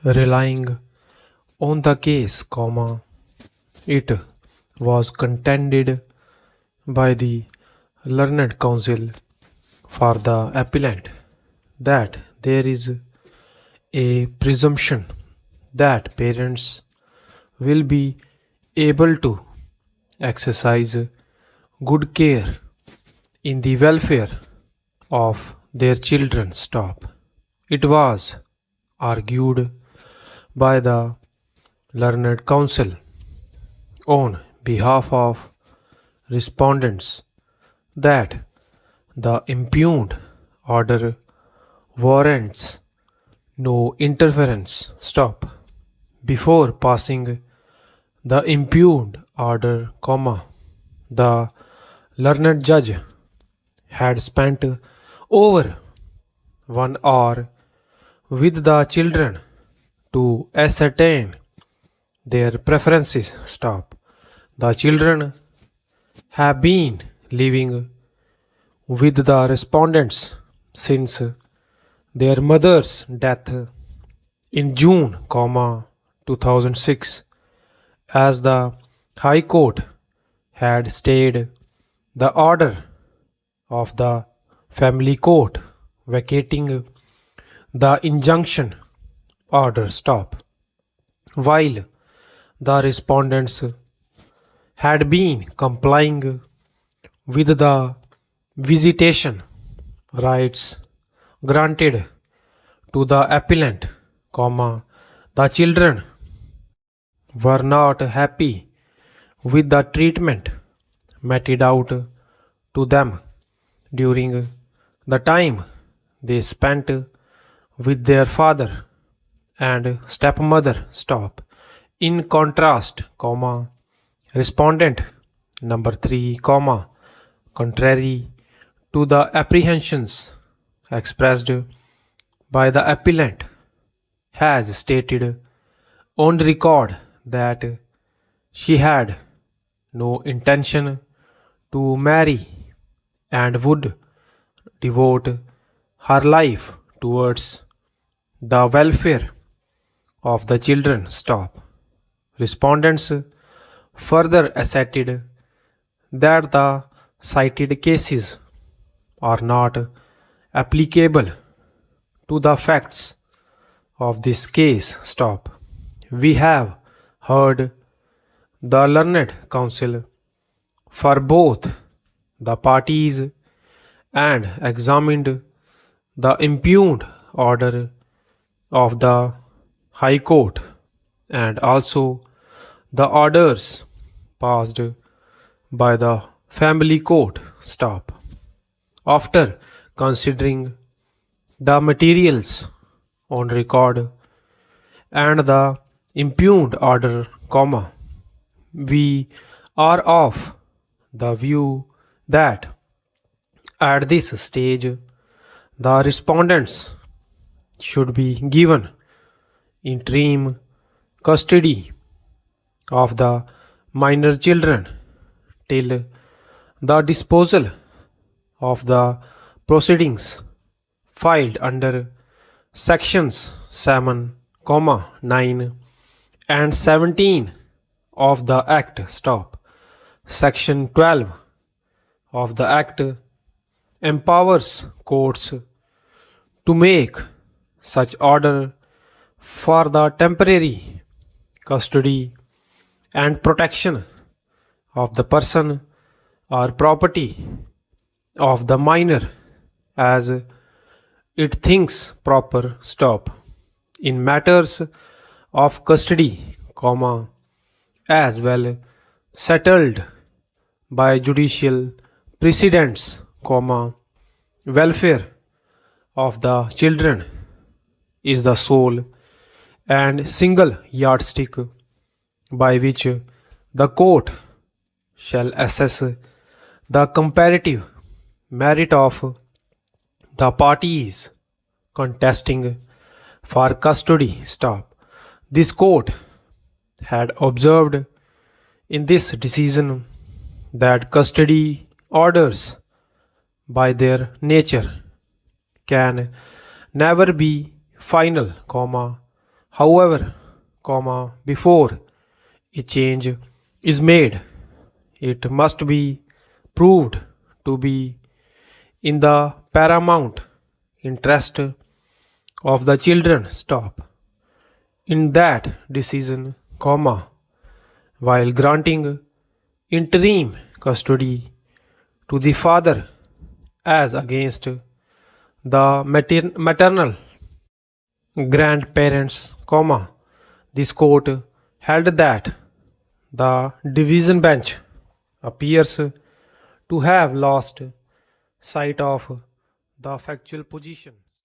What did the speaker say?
relying on the case, it was contended by the learned counsel for the appellant that there is a presumption that parents will be able to exercise good care in the welfare of their children. It was argued by the learned counsel on behalf of respondents that the impugned order warrants no interference. Before passing the impugned order, the learned judge had spent over 1 hour with the children to ascertain their preferences. The children have been living with the respondents since their mother's death in June, 2006, as the High Court had stayed the order of the family court vacating the injunction order. While the respondents had been complying with the visitation rights granted to the appellant, the children were not happy with the treatment meted out to them during the time they spent with their father and stepmother. In contrast, respondent number 3, contrary to the apprehensions expressed by the appellant, has stated on record that she had no intention to marry and would devote her life towards the welfare of the children. Respondents further asserted that the cited cases are not applicable to the facts of this case. We have heard the learned counsel for both the parties and examined the impugned order of the High Court and also the orders passed by the family court. After considering the materials on record and the impugned order, we are of the view that at this stage the respondents should be given interim custody of the minor children till the disposal of the proceedings filed under sections 7, 9 and 17 of the Act. Section 12 of the Act empowers courts to make such order for the temporary custody and protection of the person or property of the minor as it thinks proper. In matters of custody, as well settled by judicial precedents, welfare of the children is the sole and single yardstick by which the court shall assess the comparative merit of the parties contesting for custody. This court had observed in this decision that custody orders by their nature can never be final, However, before a change is made, it must be proved to be in the paramount interest of the children. Stop. In that decision, while granting interim custody to the father as against the maternal grandparents, this court held that the division bench appears to have lost sight of the factual position